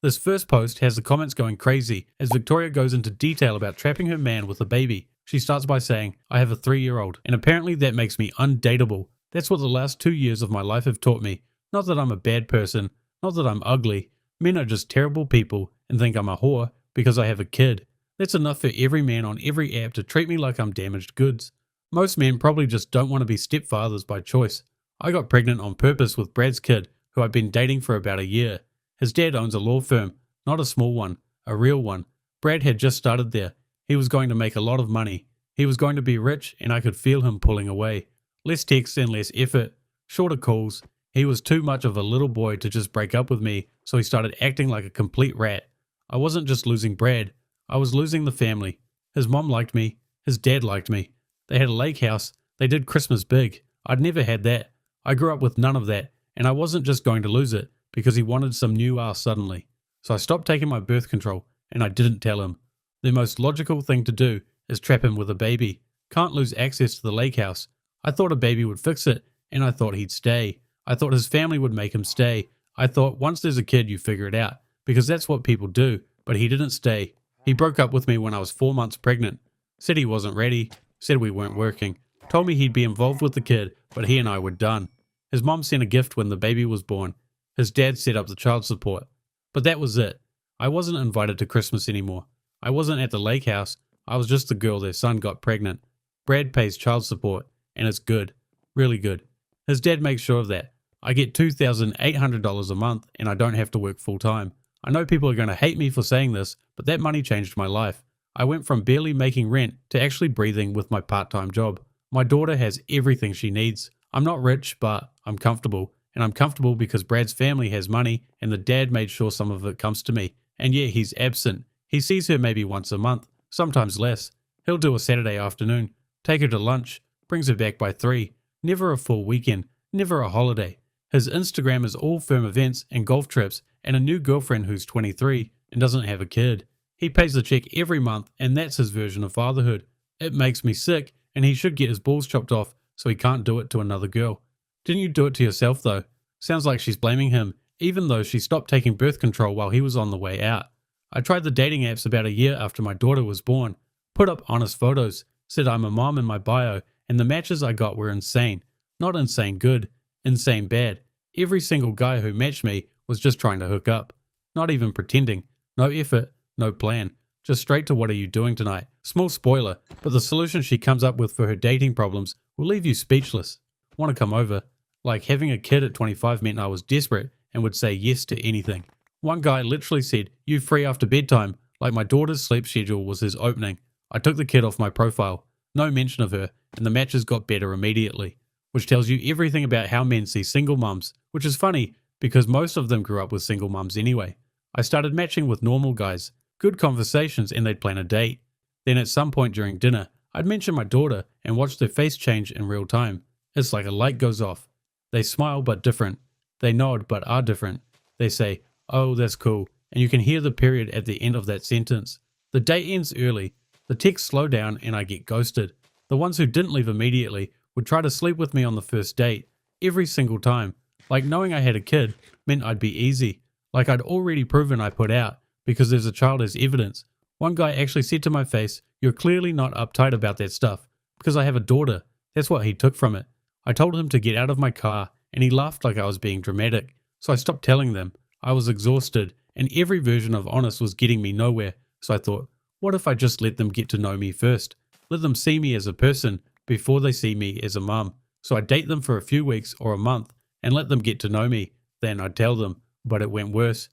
This first post has the comments going crazy as Victoria goes into detail about trapping her man with a baby. She starts by saying, "I have a 3-year-old, and apparently that makes me undateable. That's what the last 2 years of my life have taught me. Not that I'm a bad person, not that I'm ugly. Men are just terrible people and think I'm a whore because I have a kid. That's enough for every man on every app to treat me like I'm damaged goods. Most men probably just don't want to be stepfathers by choice. I got pregnant on purpose with Brad's kid, who I've been dating for about a year. His dad owns a law firm, not a small one, a real one. Brad had just started there. He was going to make a lot of money. He was going to be rich, and I could feel him pulling away. Less texts and less effort, shorter calls. He was too much of a little boy to just break up with me, so he started acting like a complete rat. I wasn't just losing Brad, I was losing the family. His mom liked me, his dad liked me. They had a lake house, they did Christmas big. I'd never had that. I grew up with none of that, and I wasn't just going to lose it because he wanted some new ass suddenly. So I stopped taking my birth control, and I didn't tell him. The most logical thing to do is trap him with a baby. Can't lose access to the lake house. I thought a baby would fix it, and I thought he'd stay. I thought his family would make him stay. I thought once there's a kid you figure it out, because that's what people do, but he didn't stay. He broke up with me when I was 4 months pregnant. Said he wasn't ready, said we weren't working. Told me he'd be involved with the kid, but he and I were done. His mom sent a gift when the baby was born. His dad set up the child support. But that was it. I wasn't invited to Christmas anymore. I wasn't at the lake house. I was just the girl their son got pregnant. Brad pays child support, and it's good. Really good. His dad makes sure of that. I get $2,800 a month, and I don't have to work full time. I know people are going to hate me for saying this, but that money changed my life. I went from barely making rent to actually breathing with my part-time job. My daughter has everything she needs. I'm not rich, but I'm comfortable. And I'm comfortable because Brad's family has money, and the dad made sure some of it comes to me. And yeah, he's absent. He sees her maybe once a month, sometimes less. He'll do a Saturday afternoon, take her to lunch, brings her back by 3. Never a full weekend, never a holiday. His Instagram is all firm events and golf trips and a new girlfriend who's 23 and doesn't have a kid. He pays the check every month, and that's his version of fatherhood. It makes me sick, and he should get his balls chopped off so he can't do it to another girl. Didn't you do it to yourself though? Sounds like she's blaming him, even though she stopped taking birth control while he was on the way out. I tried the dating apps about a year after my daughter was born, put up honest photos, said I'm a mom in my bio, and the matches I got were insane. Not insane good, insane bad. Every single guy who matched me was just trying to hook up. Not even pretending. No effort, no plan. Just straight to what are you doing tonight. Small spoiler, but the solution she comes up with for her dating problems will leave you speechless. Want to come over? Like having a kid at 25 meant I was desperate and would say yes to anything. One guy literally said, "You free after bedtime?" Like my daughter's sleep schedule was his opening. I took the kid off my profile. No mention of her, and the matches got better immediately. Which tells you everything about how men see single mums, which is funny because most of them grew up with single mums anyway. I started matching with normal guys, good conversations, and they'd plan a date. Then at some point during dinner, I'd mention my daughter and watch their face change in real time. It's like a light goes off. They smile but different. They nod but are different. They say, "Oh, that's cool," and you can hear the period at the end of that sentence. The date ends early. The texts slow down and I get ghosted. The ones who didn't leave immediately would try to sleep with me on the first date, every single time. Like knowing I had a kid meant I'd be easy. Like I'd already proven I put out, because there's a child as evidence. One guy actually said to my face, "You're clearly not uptight about that stuff," because I have a daughter. That's what he took from it. I told him to get out of my car, and he laughed like I was being dramatic. So I stopped telling them. I was exhausted, and every version of honest was getting me nowhere. So I thought, what if I just let them get to know me first? Let them see me as a person before they see me as a mum. So I'd date them for a few weeks or a month and let them get to know me. Then I'd tell them, but it went worse.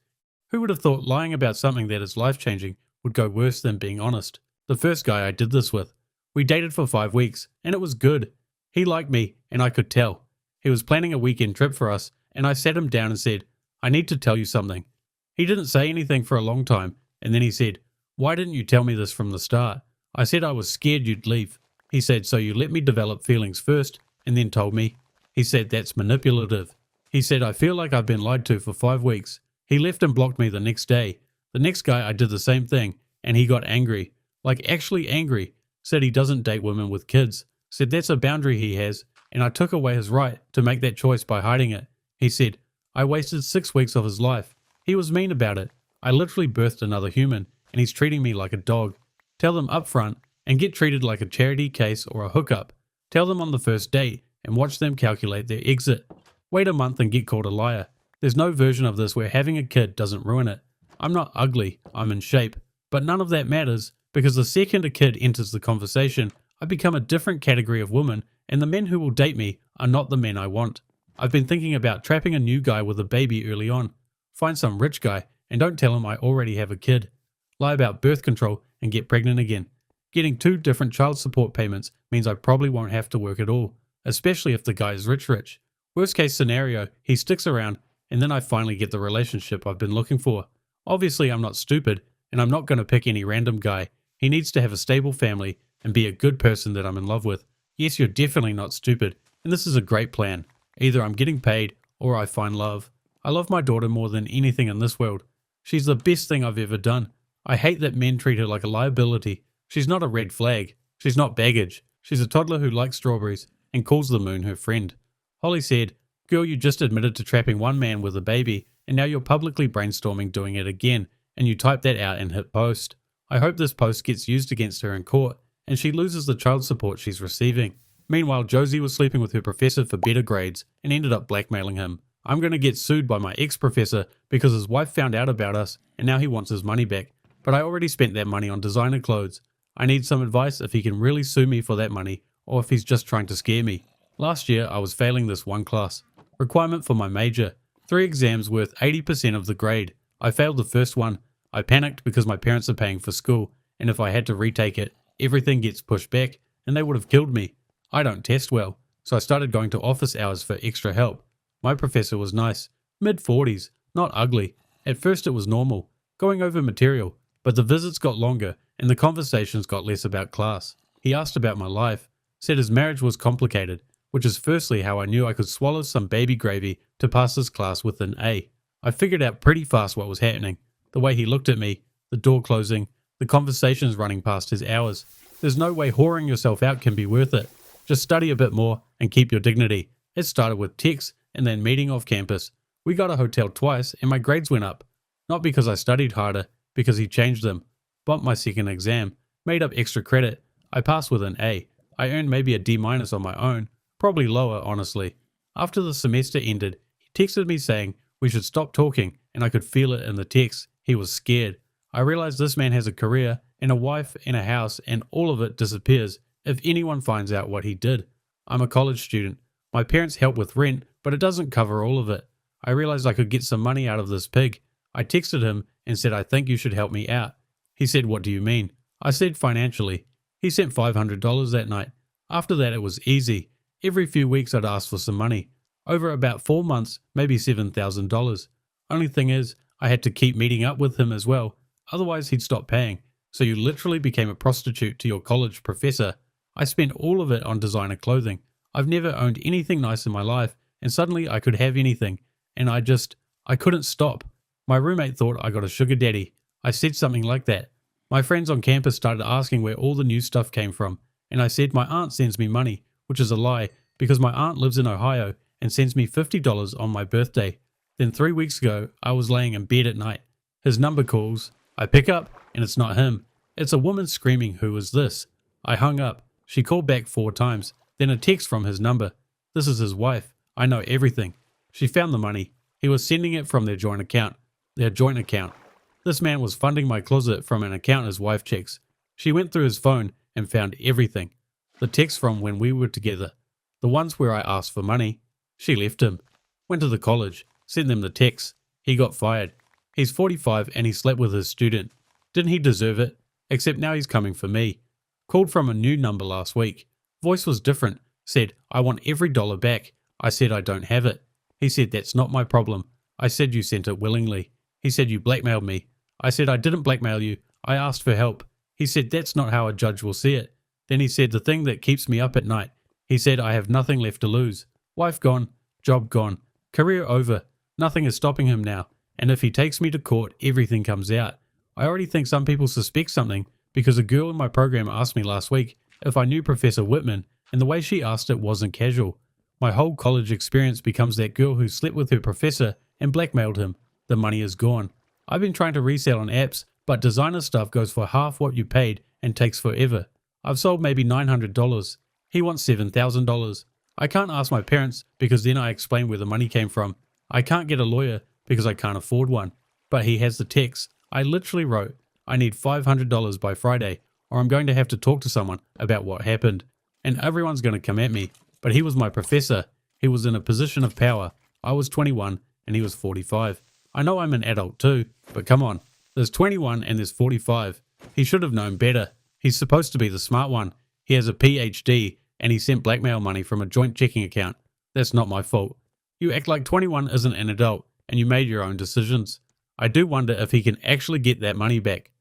Who would have thought lying about something that is life-changing would go worse than being honest? The first guy I did this with. We dated for 5 weeks, and it was good. He liked me, and I could tell. He was planning a weekend trip for us, and I sat him down and said, "I need to tell you something." He didn't say anything for a long time, and then he said, "Why didn't you tell me this from the start?" I said I was scared you'd leave. He said, "So you let me develop feelings first, and then told me?" He said, "That's manipulative." He said, "I feel like I've been lied to for 5 weeks. He left and blocked me the next day. The next guy I did the same thing, and he got angry. Like actually angry. Said he doesn't date women with kids. Said that's a boundary he has, and I took away his right to make that choice by hiding it. He said, I wasted 6 weeks of his life. He was mean about it. I literally birthed another human, and he's treating me like a dog. Tell them up front and get treated like a charity case or a hookup. Tell them on the first date and watch them calculate their exit. Wait a month and get called a liar. There's no version of this where having a kid doesn't ruin it. I'm not ugly, I'm in shape. But none of that matters, because the second a kid enters the conversation, I become a different category of woman, and the men who will date me are not the men I want. I've been thinking about trapping a new guy with a baby early on. Find some rich guy and don't tell him I already have a kid. Lie about birth control and get pregnant again. Getting 2 different child support payments means I probably won't have to work at all, especially if the guy is rich. Worst case scenario, he sticks around and then I finally get the relationship I've been looking for. Obviously I'm not stupid and I'm not going to pick any random guy. He needs to have a stable family and be a good person that I'm in love with. Yes, you're definitely not stupid, and this is a great plan. Either I'm getting paid or I find love. I love my daughter more than anything in this world. She's the best thing I've ever done. I hate that men treat her like a liability. She's not a red flag. She's not baggage. She's a toddler who likes strawberries and calls the moon her friend. Holly said, "Girl, you just admitted to trapping one man with a baby, and now you're publicly brainstorming doing it again, and you type that out and hit post. I hope this post gets used against her in court, and she loses the child support she's receiving." Meanwhile, Josie was sleeping with her professor for better grades and ended up blackmailing him. I'm going to get sued by my ex-professor because his wife found out about us and now he wants his money back. But I already spent that money on designer clothes. I need some advice if he can really sue me for that money or if he's just trying to scare me. Last year, I was failing this one class. Requirement for my major. 3 exams worth 80% of the grade. I failed the first one. I panicked because my parents are paying for school, and if I had to retake it, everything gets pushed back and they would have killed me. I don't test well, so I started going to office hours for extra help. My professor was nice, mid-40s, not ugly. At first it was normal, going over material, but the visits got longer and the conversations got less about class. He asked about my life, said his marriage was complicated, which is firstly how I knew I could swallow some baby gravy to pass this class with an A. I figured out pretty fast what was happening, the way he looked at me, the door closing, the conversations running past his hours. There's no way whoring yourself out can be worth it. Just study a bit more and keep your dignity. It started with texts and then meeting off campus. We got a hotel twice and my grades went up. Not because I studied harder, because he changed them. Bumped my second exam, made up extra credit. I passed with an A. I earned maybe a D- on my own, probably lower honestly. After the semester ended, he texted me saying we should stop talking and I could feel it in the text. He was scared. I realized this man has a career and a wife and a house and all of it disappears if anyone finds out what he did. I'm a college student. My parents help with rent, but it doesn't cover all of it. I realized I could get some money out of this pig. I texted him and said, "I think you should help me out." He said, "What do you mean?" I said, "Financially." He sent $500 that night. After that, it was easy. Every few weeks I'd ask for some money. Over about 4 months, maybe $7,000. Only thing is, I had to keep meeting up with him as well. Otherwise, he'd stop paying. So you literally became a prostitute to your college professor. I spent all of it on designer clothing. I've never owned anything nice in my life, and suddenly I could have anything, and I couldn't stop. My roommate thought I got a sugar daddy. I said something like that. My friends on campus started asking where all the new stuff came from, and I said my aunt sends me money, which is a lie, because my aunt lives in Ohio and sends me $50 on my birthday. Then 3 weeks ago, I was laying in bed at night. His number calls. I pick up, and it's not him. It's a woman screaming, "Who is this?" I hung up. She called back 4 times, then a text from his number. This is his wife. I know everything. She found the money. He was sending it from their joint account. This man was funding my closet from an account his wife checks. She went through his phone and found everything. The texts from when we were together. The ones where I asked for money. She left him. Went to the college. Sent them the texts. He got fired. He's 45 and he slept with his student. Didn't he deserve it? Except now he's coming for me. Called from a new number last week. Voice was different. Said, "I want every dollar back." I said I don't have it. He said, "That's not my problem." I said, "You sent it willingly." He said, "You blackmailed me." I said, "I didn't blackmail you. I asked for help." He said, "That's not how a judge will see it." Then he said, "The thing that keeps me up at night." He said, "I have nothing left to lose. Wife gone, job gone, career over. Nothing is stopping him now. And if he takes me to court, everything comes out. I already think some people suspect something because a girl in my program asked me last week if I knew Professor Whitman, and the way she asked it wasn't casual. My whole college experience becomes that girl who slept with her professor and blackmailed him. The money is gone. I've been trying to resell on apps, but designer stuff goes for half what you paid and takes forever. I've sold maybe $900. He wants $7,000. I can't ask my parents because then I explain where the money came from. I can't get a lawyer because I can't afford one. But he has the text. I literally wrote, I need $500 by Friday or I'm going to have to talk to someone about what happened. And everyone's going to come at me. But he was my professor. He was in a position of power. I was 21 and he was 45. I know I'm an adult too, but come on. There's 21 and there's 45. He should have known better. He's supposed to be the smart one. He has a PhD and he sent blackmail money from a joint checking account. That's not my fault. You act like 21 isn't an adult and you made your own decisions. I do wonder if he can actually get that money back.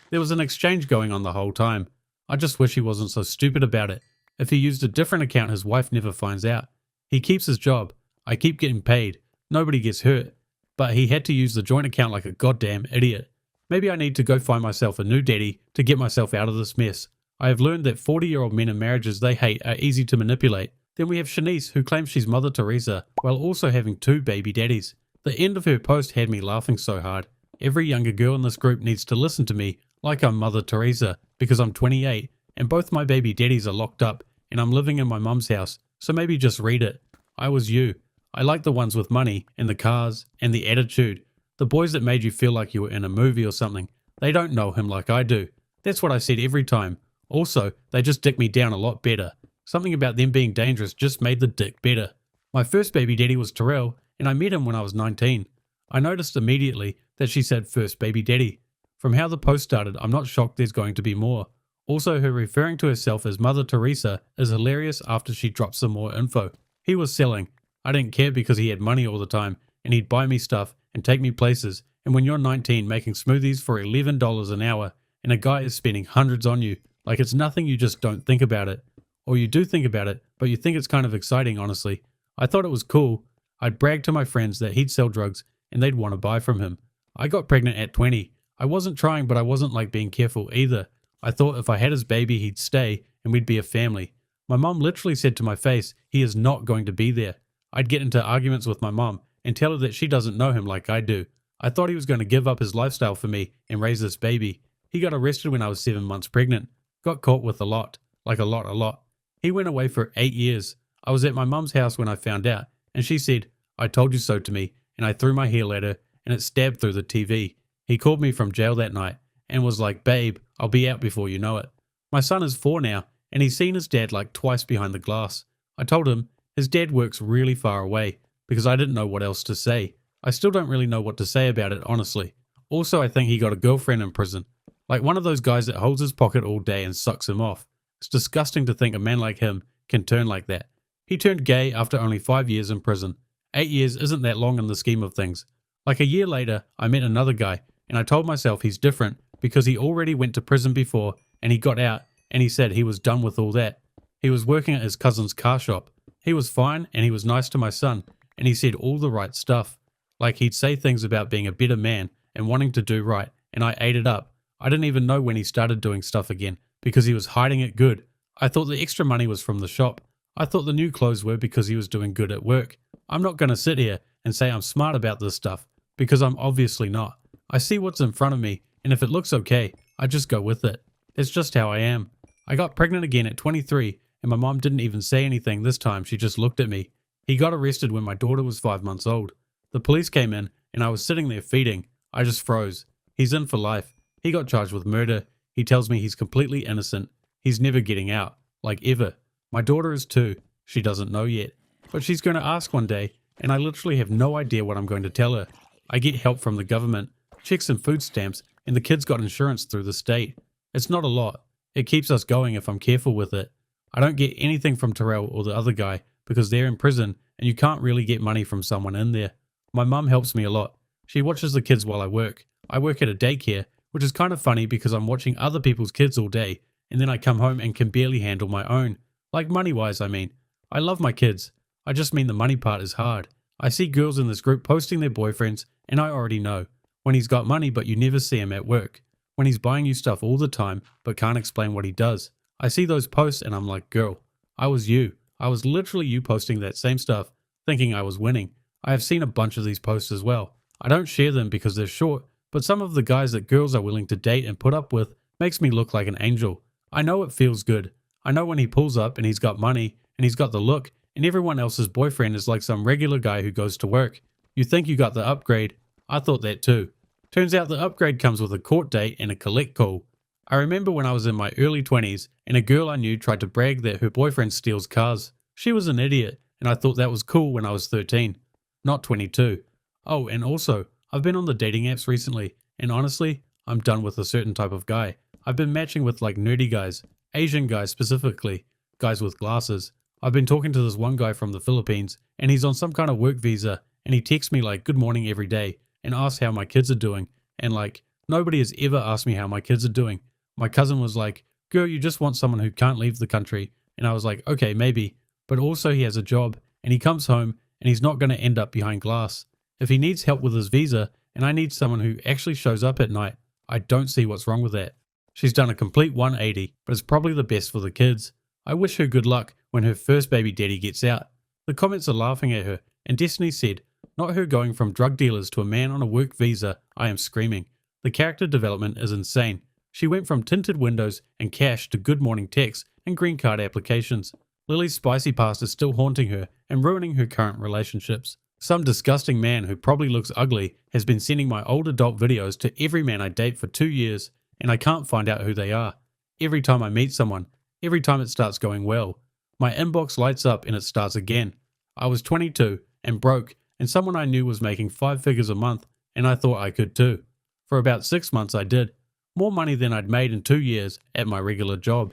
There was an exchange going on the whole time. I just wish he wasn't so stupid about it. If he used a different account, his wife never finds out. He keeps his job. I keep getting paid. Nobody gets hurt. But he had to use the joint account like a goddamn idiot. Maybe I need to go find myself a new daddy to get myself out of this mess. I have learned that 40-year-old men in marriages they hate are easy to manipulate. Then we have Shanice, who claims she's Mother Teresa while also having 2 baby daddies. The end of her post had me laughing so hard. Every younger girl in this group needs to listen to me like I'm Mother Teresa because I'm 28 and both my baby daddies are locked up and I'm living in my mum's house, so maybe just read it. I was you. I like the ones with money and the cars and the attitude. The boys that made you feel like you were in a movie or something. They don't know him like I do. That's what I said every time. Also, they just dick me down a lot better. Something about them being dangerous just made the dick better. My first baby daddy was Terrell and I met him when I was 19. I noticed immediately that she said first baby daddy. From how the post started, I'm not shocked there's going to be more. Also, her referring to herself as Mother Teresa is hilarious after she drops some more info. He was selling. I didn't care because he had money all the time and he'd buy me stuff and take me places. And when you're 19 making smoothies for $11 an hour and a guy is spending hundreds on you, like it's nothing, you just don't think about it. Or you do think about it, but you think it's kind of exciting, honestly. I thought it was cool. I'd brag to my friends that he'd sell drugs and they'd want to buy from him. I got pregnant at 20. I wasn't trying, but I wasn't like being careful either. I thought if I had his baby, he'd stay and we'd be a family. My mom literally said to my face, he is not going to be there. I'd get into arguments with my mom and tell her that she doesn't know him like I do. I thought he was going to give up his lifestyle for me and raise this baby. He got arrested when I was 7 months pregnant. Got caught with a lot. Like a lot. He went away for 8 years. I was at my mum's house when I found out, and she said, I told you so to me, and I threw my heel at her, and it stabbed through the TV. He called me from jail that night, and was like, babe, I'll be out before you know it. My son is 4 now, and he's seen his dad like twice behind the glass. I told him, his dad works really far away, because I didn't know what else to say. I still don't really know what to say about it, honestly. Also, I think he got a girlfriend in prison. Like one of those guys that holds his pocket all day and sucks him off. It's disgusting to think a man like him can turn like that. He turned gay after only 5 years in prison. 8 years isn't that long in the scheme of things. Like a year later, I met another guy, and I told myself he's different because he already went to prison before and he got out and he said he was done with all that. He was working at his cousin's car shop. He was fine and he was nice to my son and he said all the right stuff. Like he'd say things about being a better man and wanting to do right, and I ate it up. I didn't even know when he started doing stuff again because he was hiding it good. I thought the extra money was from the shop. I thought the new clothes were because he was doing good at work. I'm not going to sit here and say I'm smart about this stuff because I'm obviously not. I see what's in front of me, and if it looks okay, I just go with it. It's just how I am. I got pregnant again at 23, and my mom didn't even say anything this time, she just looked at me. He got arrested when my daughter was 5 months old. The police came in, and I was sitting there feeding. I just froze. He's in for life. He got charged with murder. He tells me he's completely innocent. He's never getting out. Like ever. My daughter is 2. She doesn't know yet. But she's going to ask one day, and I literally have no idea what I'm going to tell her. I get help from the government, checks and food stamps, and the kids got insurance through the state. It's not a lot. It keeps us going if I'm careful with it. I don't get anything from Terrell or the other guy because they're in prison and you can't really get money from someone in there. My mum helps me a lot. She watches the kids while I work. I work at a daycare, which is kind of funny because I'm watching other people's kids all day and then I come home and can barely handle my own. Like money-wise, I mean. I love my kids. I just mean the money part is hard. I see girls in this group posting their boyfriends and I already know. When he's got money but you never see him at work. When he's buying you stuff all the time but can't explain what he does. I see those posts and I'm like, girl, I was you. I was literally you posting that same stuff thinking I was winning. I have seen a bunch of these posts as well. I don't share them because they're short but some of the guys that girls are willing to date and put up with makes me look like an angel. I know it feels good. I know when he pulls up and he's got money and he's got the look and everyone else's boyfriend is like some regular guy who goes to work. You think you got the upgrade. I thought that too. Turns out the upgrade comes with a court date and a collect call. I remember when I was in my early 20s and a girl I knew tried to brag that her boyfriend steals cars. She was an idiot and I thought that was cool when I was 13, not 22. Oh, and also, I've been on the dating apps recently and honestly, I'm done with a certain type of guy. I've been matching with like nerdy guys, Asian guys specifically, guys with glasses. I've been talking to this one guy from the Philippines and he's on some kind of work visa and he texts me like good morning every day and asks how my kids are doing and like nobody has ever asked me how my kids are doing. My cousin was like, girl, you just want someone who can't leave the country. And I was like, okay, maybe. But also he has a job and he comes home and he's not going to end up behind glass. If he needs help with his visa and I need someone who actually shows up at night, I don't see what's wrong with that. She's done a complete 180, but it's probably the best for the kids. I wish her good luck when her first baby daddy gets out. The comments are laughing at her and Destiny said, not her going from drug dealers to a man on a work visa, I am screaming. The character development is insane. She went from tinted windows and cash to good morning texts and green card applications. Lily's spicy past is still haunting her and ruining her current relationships. Some disgusting man who probably looks ugly has been sending my old adult videos to every man I date for 2 years and I can't find out who they are. Every time I meet someone, every time it starts going well, my inbox lights up and it starts again. I was 22 and broke and someone I knew was making 5 figures a month and I thought I could too. For about 6 months I did. More money than I'd made in 2 years at my regular job.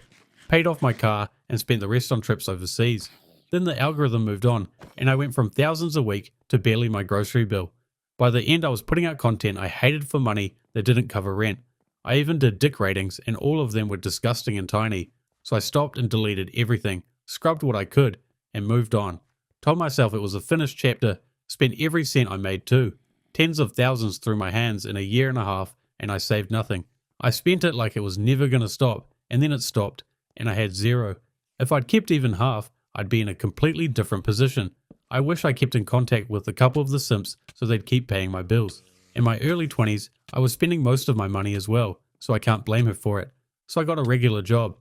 Paid off my car and spent the rest on trips overseas. Then the algorithm moved on and I went from thousands a week to barely my grocery bill. By the end I was putting out content I hated for money that didn't cover rent. I even did dick ratings and all of them were disgusting and tiny. So I stopped and deleted everything, scrubbed what I could, and moved on. Told myself it was a finished chapter, spent every cent I made too. Tens of thousands through my hands in a year and a half and I saved nothing. I spent it like it was never going to stop, and then it stopped, and I had zero. If I'd kept even half, I'd be in a completely different position. I wish I kept in contact with a couple of the simps so they'd keep paying my bills. In my early 20s, I was spending most of my money as well, so I can't blame her for it. So I got a regular job.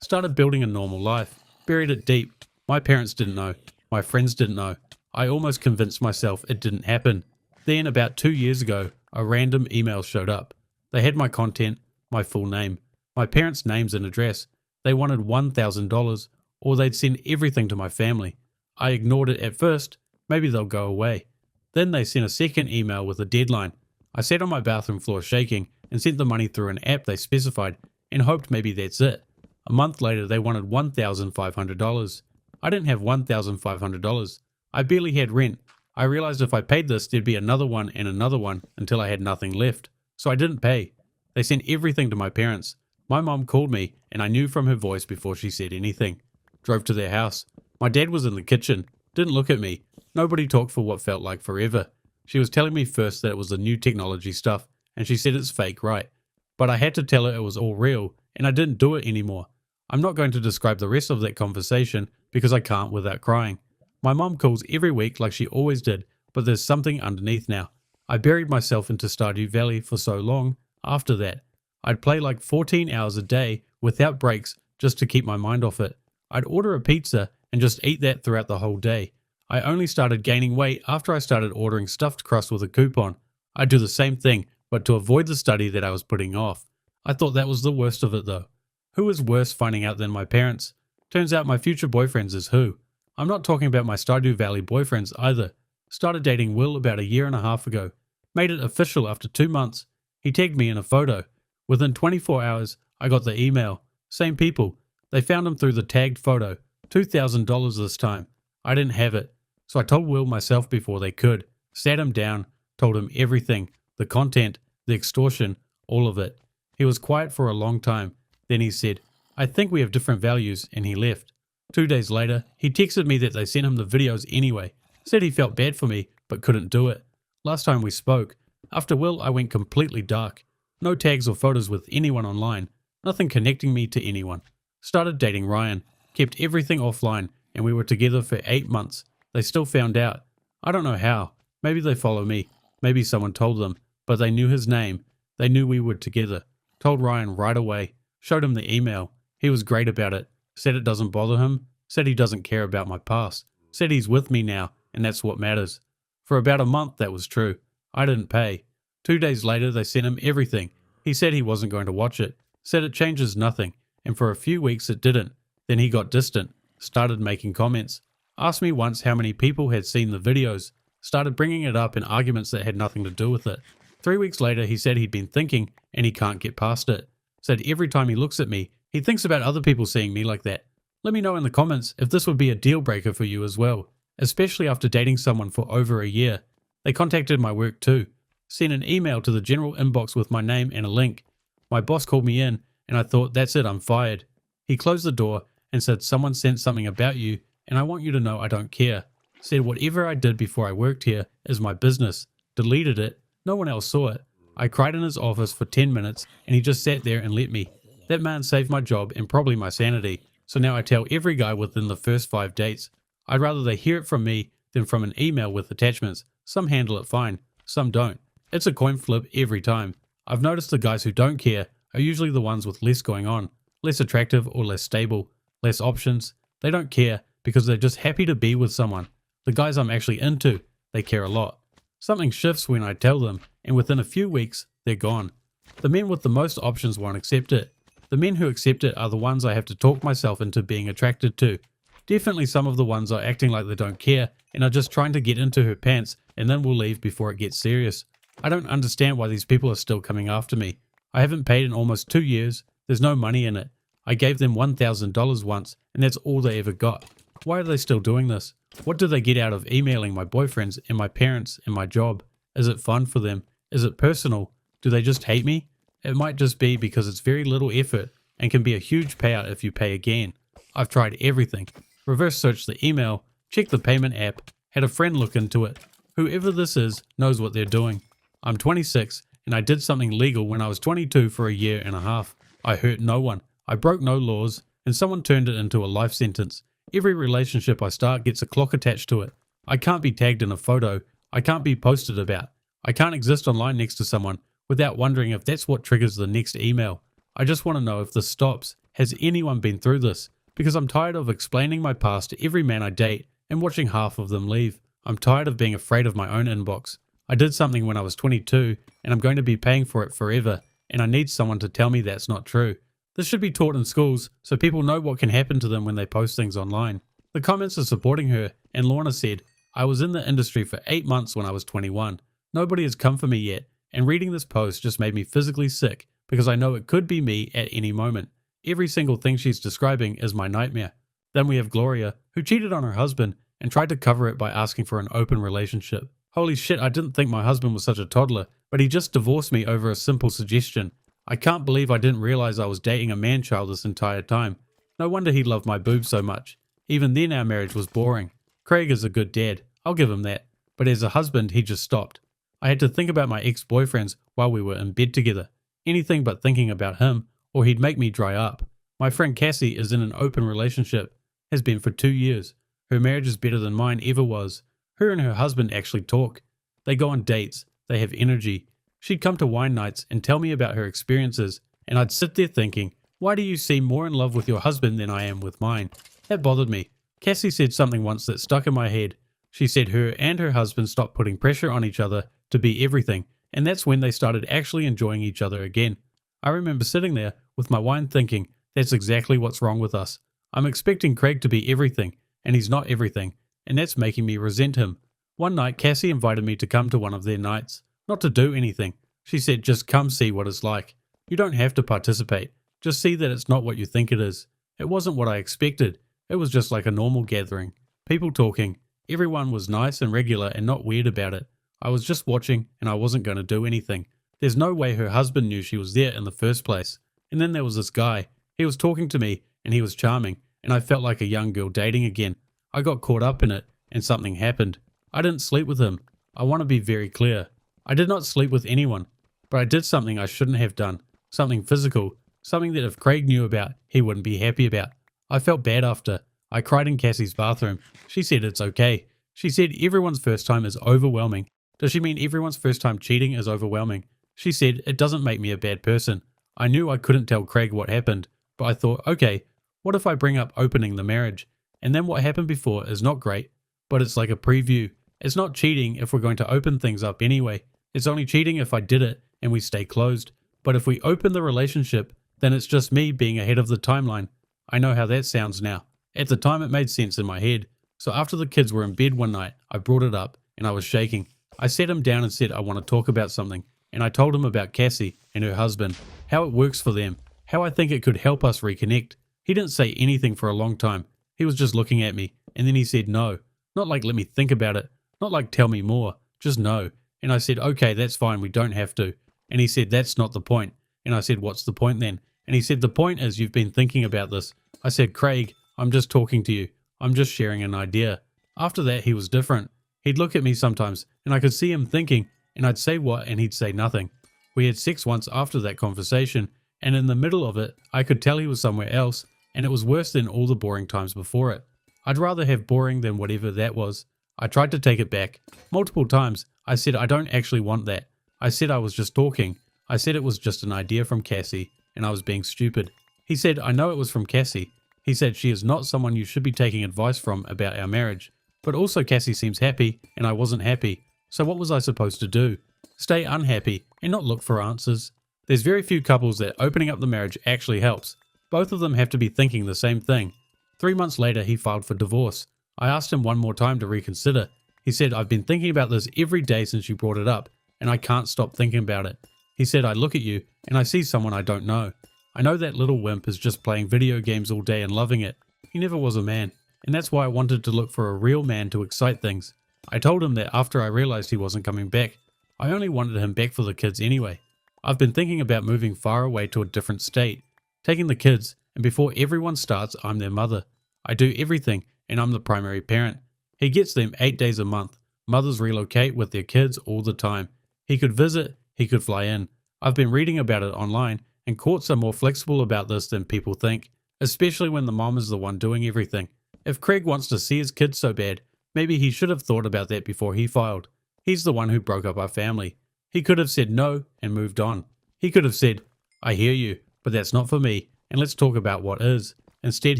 Started building a normal life. Buried it deep. My parents didn't know. My friends didn't know. I almost convinced myself it didn't happen. Then, about 2 years ago, a random email showed up. They had my content, my full name, my parents' names and address. They wanted $1,000 or they'd send everything to my family. I ignored it at first, maybe they'll go away. Then they sent a second email with a deadline. I sat on my bathroom floor shaking and sent the money through an app they specified and hoped maybe that's it. A month later they wanted $1,500. I didn't have $1,500. I barely had rent. I realized if I paid this there'd be another one and another one until I had nothing left. So I didn't pay. They sent everything to my parents. My mom called me and I knew from her voice before she said anything. Drove to their house. My dad was in the kitchen. Didn't look at me. Nobody talked for what felt like forever. She was telling me first that it was the new technology stuff and she said it's fake, right? But I had to tell her it was all real and I didn't do it anymore. I'm not going to describe the rest of that conversation because I can't without crying. My mom calls every week like she always did, but there's something underneath now. I buried myself into Stardew Valley for so long. After that, I'd play like 14 hours a day without breaks just to keep my mind off it. I'd order a pizza and just eat that throughout the whole day. I only started gaining weight after I started ordering stuffed crust with a coupon. I'd do the same thing, but to avoid the study that I was putting off. I thought that was the worst of it though. Who is worse finding out than my parents? Turns out my future boyfriends is who. I'm not talking about my Stardew Valley boyfriends either. Started dating Will about a year and a half ago. Made it official after 2 months. He tagged me in a photo. Within 24 hours, I got the email. Same people. They found him through the tagged photo. $2,000 this time. I didn't have it. So I told Will myself before they could. Sat him down. Told him everything. The content. The extortion. All of it. He was quiet for a long time. Then he said, I think we have different values, and he left. 2 days later, he texted me that they sent him the videos anyway. Said he felt bad for me, but couldn't do it. Last time we spoke, after Will, I went completely dark. No tags or photos with anyone online. Nothing connecting me to anyone. Started dating Ryan. Kept everything offline, and we were together for 8 months. They still found out. I don't know how. Maybe they follow me. Maybe someone told them. but they knew his name. They knew we were together. Told Ryan right away. Showed him the email. He was great about it. Said it doesn't bother him. Said he doesn't care about my past. Said he's with me now, and that's what matters. For about a month that was true. I didn't pay. 2 days later they sent him everything. He said he wasn't going to watch it. Said it changes nothing. And for a few weeks it didn't. Then he got distant. Started making comments. Asked me once how many people had seen the videos. Started bringing it up in arguments that had nothing to do with it. 3 weeks later he said he'd been thinking and he can't get past it. Said every time he looks at me, he thinks about other people seeing me like that. Let me know in the comments if this would be a deal breaker for you as well, especially after dating someone for over a year. They contacted my work too. Sent an email to the general inbox with my name and a link. My boss called me in and I thought, that's it, I'm fired. He closed the door and said, someone sent something about you and I want you to know I don't care. Said whatever I did before I worked here is my business. Deleted it. No one else saw it. I cried in his office for 10 minutes and he just sat there and let me. That man saved my job and probably my sanity. So now I tell every guy within the first 5 dates. I'd rather they hear it from me than from an email with attachments. Some handle it fine, some don't. It's a coin flip every time. I've noticed the guys who don't care are usually the ones with less going on, less attractive or less stable, less options. They don't care because they're just happy to be with someone. The guys I'm actually into, they care a lot. Something shifts when I tell them, and within a few weeks, they're gone. The men with the most options won't accept it. The men who accept it are the ones I have to talk myself into being attracted to. Definitely some of the ones are acting like they don't care and are just trying to get into her pants and then will leave before it gets serious. I don't understand why these people are still coming after me. I haven't paid in almost 2 years. There's no money in it. I gave them $1,000 once and that's all they ever got. Why are they still doing this? What do they get out of emailing my boyfriends and my parents and my job? Is it fun for them? Is it personal? Do they just hate me? It might just be because it's very little effort and can be a huge payout if you pay again. I've tried everything. Reverse searched the email, checked the payment app, had a friend look into it. Whoever this is knows what they're doing. I'm 26 and I did something legal when I was 22 for a year and a half. I hurt no one. I broke no laws and someone turned it into a life sentence. Every relationship I start gets a clock attached to it. I can't be tagged in a photo. I can't be posted about. I can't exist online next to someone without wondering if that's what triggers the next email. I just want to know if this stops. Has anyone been through this? Because I'm tired of explaining my past to every man I date and watching half of them leave. I'm tired of being afraid of my own inbox. I did something when I was 22 and I'm going to be paying for it forever, and I need someone to tell me that's not true. This should be taught in schools so people know what can happen to them when they post things online. The comments are supporting her, and Lorna said, I was in the industry for 8 months when I was 21. Nobody has come for me yet, and reading this post just made me physically sick because I know it could be me at any moment. Every single thing she's describing is my nightmare. Then we have Gloria, who cheated on her husband and tried to cover it by asking for an open relationship. Holy shit, I didn't think my husband was such a toddler, but he just divorced me over a simple suggestion. I can't believe I didn't realize I was dating a man-child this entire time. No wonder he loved my boobs so much. Even then our marriage was boring. Craig is a good dad, I'll give him that, but as a husband he just stopped. I had to think about my ex-boyfriends while we were in bed together. Anything but thinking about him, or he'd make me dry up. My friend Cassie is in an open relationship, has been for 2 years. Her marriage is better than mine ever was. Her and her husband actually talk. They go on dates, they have energy. She'd come to wine nights and tell me about her experiences, and I'd sit there thinking, why do you seem more in love with your husband than I am with mine? That bothered me. Cassie said something once that stuck in my head. She said her and her husband stopped putting pressure on each other to be everything, and that's when they started actually enjoying each other again. I remember sitting there with my wine thinking, that's exactly what's wrong with us. I'm expecting Craig to be everything, and he's not everything, and that's making me resent him. One night Cassie invited me to come to one of their nights. Not to do anything. She said just come see what it's like. You don't have to participate. Just see that it's not what you think it is. It wasn't what I expected. It was just like a normal gathering. People talking. Everyone was nice and regular and not weird about it. I was just watching and I wasn't going to do anything. There's no way her husband knew she was there in the first place. And then there was this guy. He was talking to me and he was charming and I felt like a young girl dating again. I got caught up in it and something happened. I didn't sleep with him. I want to be very clear. I did not sleep with anyone, but I did something I shouldn't have done. Something physical. Something that if Craig knew about, he wouldn't be happy about. I felt bad after. I cried in Cassie's bathroom. She said it's okay. She said everyone's first time is overwhelming Does she mean everyone's first time cheating is overwhelming? She said, it doesn't make me a bad person. I knew I couldn't tell Craig what happened, but I thought, okay, what if I bring up opening the marriage? And then what happened before is not great, but it's like a preview. It's not cheating if we're going to open things up anyway. It's only cheating if I did it and we stay closed. But if we open the relationship, then it's just me being ahead of the timeline. I know how that sounds now. At the time it made sense in my head. So after the kids were in bed one night, I brought it up and I was shaking. I sat him down and said I want to talk about something. And I told him about Cassie and her husband, how it works for them, how I think it could help us reconnect. He didn't say anything for a long time. He was just looking at me, and then he said no. Not like let me think about it, not like tell me more, just no. And I said, okay, that's fine, we don't have to. And he said, that's not the point. And I said, what's the point then? And he said, the point is you've been thinking about this. I said, Craig, I'm just talking to you. I'm just sharing an idea. After that, he was different. He'd look at me sometimes, and I could see him thinking, and I'd say what, and he'd say nothing. We had sex once after that conversation, and in the middle of it, I could tell he was somewhere else, and it was worse than all the boring times before it. I'd rather have boring than whatever that was. I tried to take it back. Multiple times, I said I don't actually want that. I said I was just talking. I said it was just an idea from Cassie, and I was being stupid. He said, I know it was from Cassie. He said she is not someone you should be taking advice from about our marriage. But also Cassie seems happy, and I wasn't happy. So what was I supposed to do? Stay unhappy and not look for answers. There's very few couples that opening up the marriage actually helps. Both of them have to be thinking the same thing. 3 months later, he filed for divorce. I asked him one more time to reconsider. He said, I've been thinking about this every day since you brought it up, and I can't stop thinking about it. He said, I look at you, and I see someone I don't know. I know that little wimp is just playing video games all day and loving it. He never was a man, and that's why I wanted to look for a real man to excite things. I told him that after I realized he wasn't coming back. I only wanted him back for the kids anyway. I've been thinking about moving far away to a different state, taking the kids, and before everyone starts, I'm their mother. I do everything, and I'm the primary parent. He gets them 8 days a month. Mothers relocate with their kids all the time. He could visit, he could fly in. I've been reading about it online, and courts are more flexible about this than people think, especially when the mom is the one doing everything. If Craig wants to see his kids so bad, maybe he should have thought about that before he filed. He's the one who broke up our family. He could have said no and moved on. He could have said, I hear you, but that's not for me, and let's talk about what is. Instead,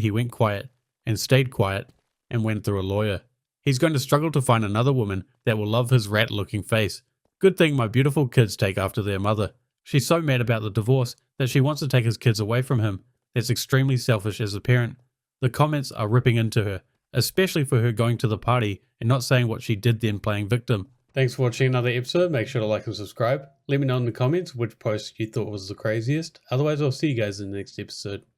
he went quiet, and stayed quiet, and went through a lawyer. He's going to struggle to find another woman that will love his rat-looking face. Good thing my beautiful kids take after their mother. She's so mad about the divorce that she wants to take his kids away from him. That's extremely selfish as a parent. The comments are ripping into her, especially for her going to the party and not saying what she did then playing victim. Thanks for watching another episode. Make sure to like and subscribe. Let me know in the comments which post you thought was the craziest. Otherwise, I'll see you guys in the next episode.